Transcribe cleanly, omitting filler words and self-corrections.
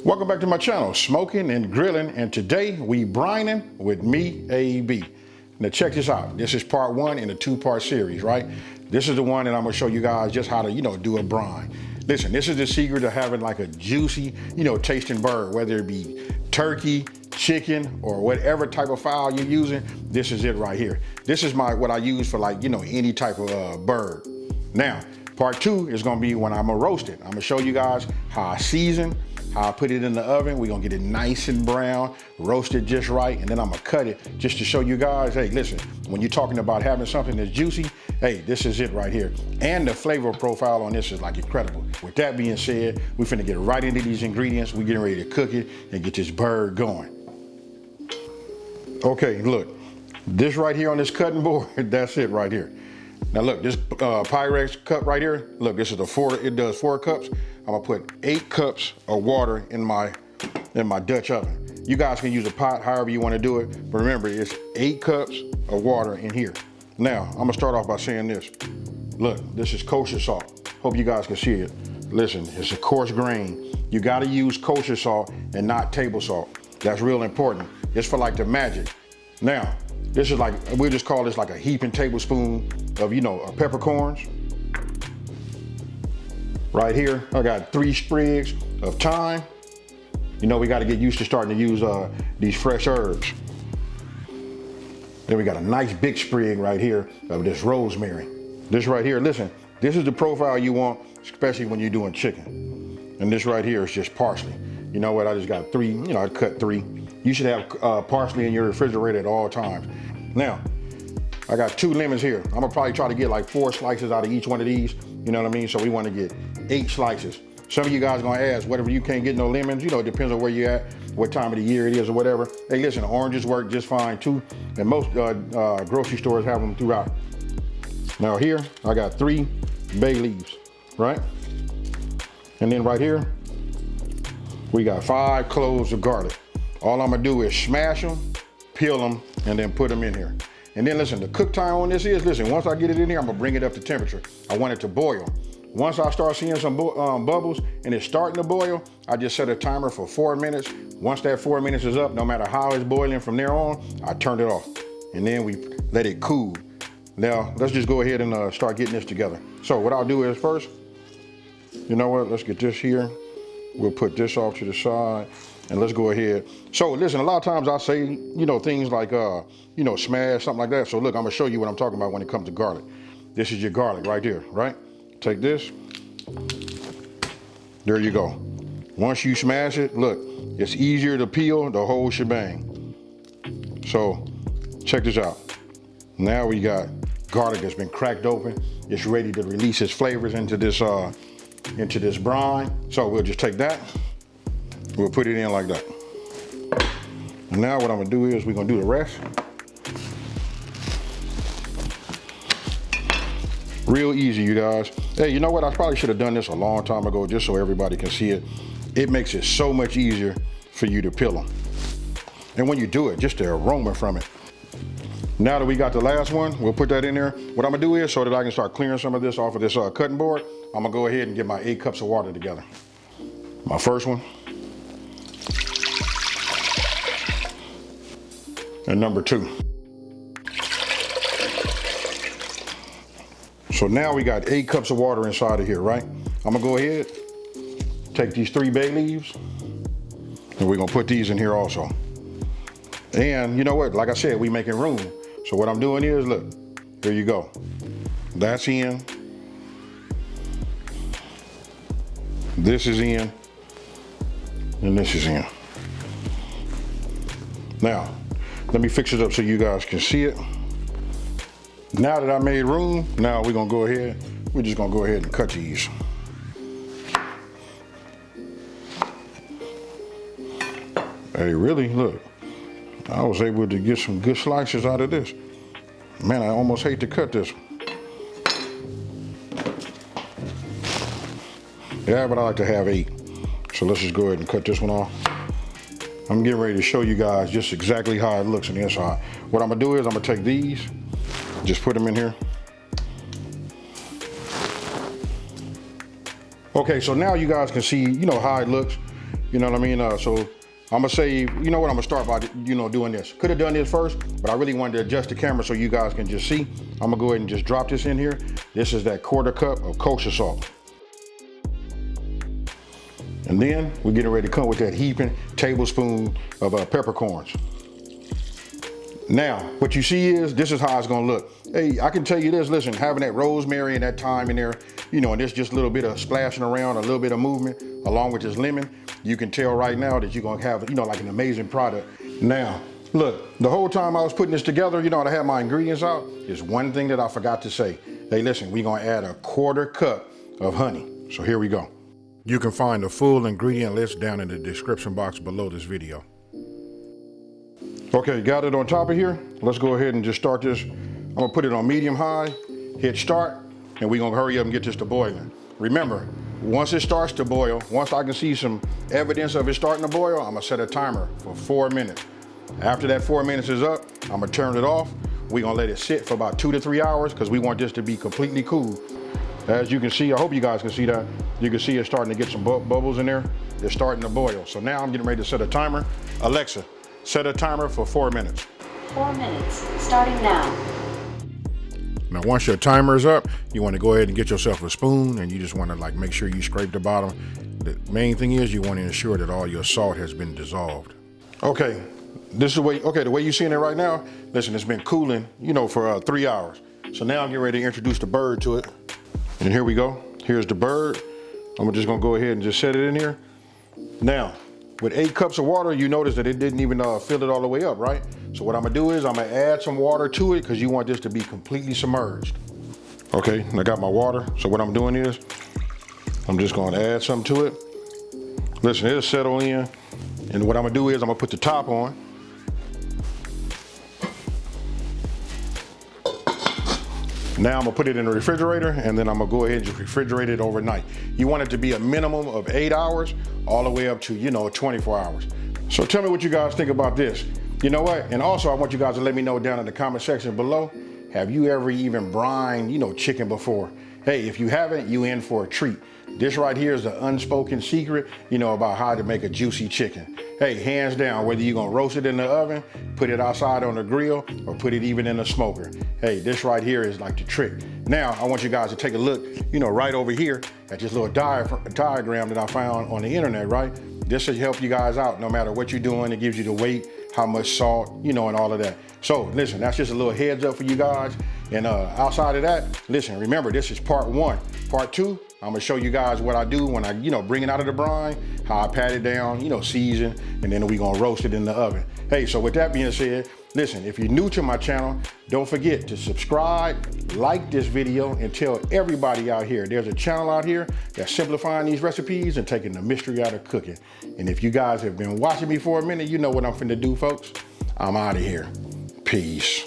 Welcome back to my channel, Smoking and Grilling, and today we brining with me, AB. Now check this out. This is part one in a two-part series, right? This is the one that I'm gonna show you guys just how to, do a brine. Listen, this is the secret to having like a juicy, tasting bird, whether it be turkey, chicken, or whatever type of fowl you're using. This is it right here. This is what I use for any type of bird. Now, part two is gonna be when I'm gonna roast it. I'm gonna show you guys how I season, how I put it in the oven. We're gonna get it nice and brown, roast it just right, and then I'm gonna cut it just to show you guys, hey, listen, when you're talking about having something that's juicy, hey, this is it right here. And the flavor profile on this is incredible. With that being said, we finna get right into these ingredients. We're getting ready to cook it and get this bird going. Okay, look, this right here on this cutting board, that's it right here. Now look, this Pyrex cup right here, look, this is it does 4 cups. I'm gonna put 8 cups of water in my Dutch oven. You guys can use a pot, however you wanna do it, but remember, it's 8 cups of water in here. Now, I'm gonna start off by saying this. Look, this is kosher salt. Hope you guys can see it. Listen, it's a coarse grain. You gotta use kosher salt and not table salt. That's real important. It's for the magic. Now, this is we'll just call this a heaping tablespoon of, peppercorns. Right here, I got 3 sprigs of thyme. We got to get used to starting to use these fresh herbs. Then we got a nice big sprig right here of this rosemary. This right here, listen, this is the profile you want, especially when you're doing chicken. And this right here is just parsley. You know what, I just got 3, I cut 3. You should have parsley in your refrigerator at all times. Now, I got 2 lemons here. I'm gonna probably try to get 4 slices out of each one of these. You know what I mean? So we wanna get 8 slices. Some of you guys gonna ask, whatever you can't get no lemons, it depends on where you're at, what time of the year it is or whatever. Hey, listen, oranges work just fine too. And most grocery stores have them throughout. Now here, I got 3 bay leaves, right? And then right here, we got 5 cloves of garlic. All I'm gonna do is smash them, peel them, and then put them in here. And then listen, the cook time on this is, listen, once I get it in here, I'm gonna bring it up to temperature. I want it to boil. Once I start seeing some bubbles and it's starting to boil, I just set a timer for 4 minutes. Once that 4 minutes is up, no matter how it's boiling from there on, I turn it off. And then we let it cool. Now, let's just go ahead and start getting this together. So what I'll do is first, you know what, let's get this here. We'll put this off to the side. And let's go ahead. So listen, a lot of times I say, things like, smash, something like that. So look, I'm gonna show you what I'm talking about when it comes to garlic. This is your garlic right here, right? Take this. There you go. Once you smash it, look, it's easier to peel the whole shebang. So check this out. Now we got garlic that's been cracked open. It's ready to release its flavors into this brine. So we'll just take that. We'll put it in like that. And now what I'm gonna do is we're gonna do the rest. Real easy, you guys. Hey, you know what? I probably should have done this a long time ago just so everybody can see it. It makes it so much easier for you to peel them. And when you do it, just the aroma from it. Now that we got the last one, we'll put that in there. What I'm gonna do is, so that I can start clearing some of this off of this cutting board, I'm gonna go ahead and get my 8 cups of water together. My first one. And number 2. So now we got 8 cups of water inside of here, right? I'm gonna go ahead, take these 3 bay leaves, and we're gonna put these in here also. And you know what, like I said, we making room. So what I'm doing is, look, there you go. That's in. This is in, and this is in. Now, let me fix it up so you guys can see it. Now that I made room, now we're just gonna go ahead and cut these. Hey, really, look, I was able to get some good slices out of this. Man, I almost hate to cut this. Yeah, but I like to have 8. So let's just go ahead and cut this one off. I'm getting ready to show you guys just exactly how it looks on the inside. What I'm gonna do is I'm gonna take these, just put them in here. Okay, so now you guys can see, how it looks. You know what I mean? So I'm gonna say, you know what, I'm gonna start by, doing this. Could have done this first, but I really wanted to adjust the camera so you guys can just see. I'm gonna go ahead and just drop this in here. This is that 1/4 cup of kosher salt. And then we're getting ready to come with that heaping tablespoon of peppercorns. Now, what you see is, this is how it's gonna look. Hey, I can tell you this, listen, having that rosemary and that thyme in there, and there's just a little bit of splashing around, a little bit of movement, along with this lemon, you can tell right now that you're gonna have, like an amazing product. Now, look, the whole time I was putting this together, I had my ingredients out, there's one thing that I forgot to say. Hey, listen, we're gonna add a 1/4 cup of honey. So here we go. You can find the full ingredient list down in the description box below this video. Okay, got it on top of here. Let's go ahead and just start this. I'm gonna put it on medium high, hit start, and we're gonna hurry up and get this to boiling. Remember, once it starts to boil, once I can see some evidence of it starting to boil, I'm gonna set a timer for 4 minutes. After that 4 minutes is up, I'm gonna turn it off. We're gonna let it sit for about 2 to 3 hours because we want this to be completely cool. As you can see, I hope you guys can see that. You can see it's starting to get some bubbles in there. It's starting to boil. So now I'm getting ready to set a timer. Alexa, set a timer for 4 minutes. 4 minutes, starting now. Now, once your timer is up, you want to go ahead and get yourself a spoon, and you just want to make sure you scrape the bottom. The main thing is you want to ensure that all your salt has been dissolved. Okay, this is the way you're seeing it right now. Listen, it's been cooling, for 3 hours. So now I'm getting ready to introduce the bird to it. And here we go. Here's the bird. I'm just gonna go ahead and just set it in here. Now, with 8 cups of water, you notice that it didn't even fill it all the way up, right? So what I'm gonna do is I'm gonna add some water to it because you want this to be completely submerged. Okay, I got my water. So what I'm doing is I'm just gonna add something to it. Listen, it'll settle in. And what I'm gonna do is I'm gonna put the top on. Now I'm gonna put it in the refrigerator, and then I'm gonna go ahead and just refrigerate it overnight. You want it to be a minimum of 8 hours, all the way up to, 24 hours. So tell me what you guys think about this. You know what? And also I want you guys to let me know down in the comment section below, have you ever even brined, chicken before? Hey, if you haven't, you in for a treat. This right here is the unspoken secret, about how to make a juicy chicken. Hey, hands down, whether you're gonna roast it in the oven, put it outside on the grill, or put it even in a smoker. Hey, this right here is like the trick. Now, I want you guys to take a look, right over here at this little diagram that I found on the internet, right? This should help you guys out no matter what you're doing. It gives you the weight, how much salt, and all of that. So listen, that's just a little heads up for you guys. And outside of that, listen, remember, this is part 1. Part 2, I'm gonna show you guys what I do when I, bring it out of the brine, how I pat it down, season, and then we gonna roast it in the oven. Hey, so with that being said, listen, if you're new to my channel, don't forget to subscribe, like this video, and tell everybody out here, there's a channel out here that's simplifying these recipes and taking the mystery out of cooking. And if you guys have been watching me for a minute, you know what I'm finna do, folks. I'm out of here. Peace.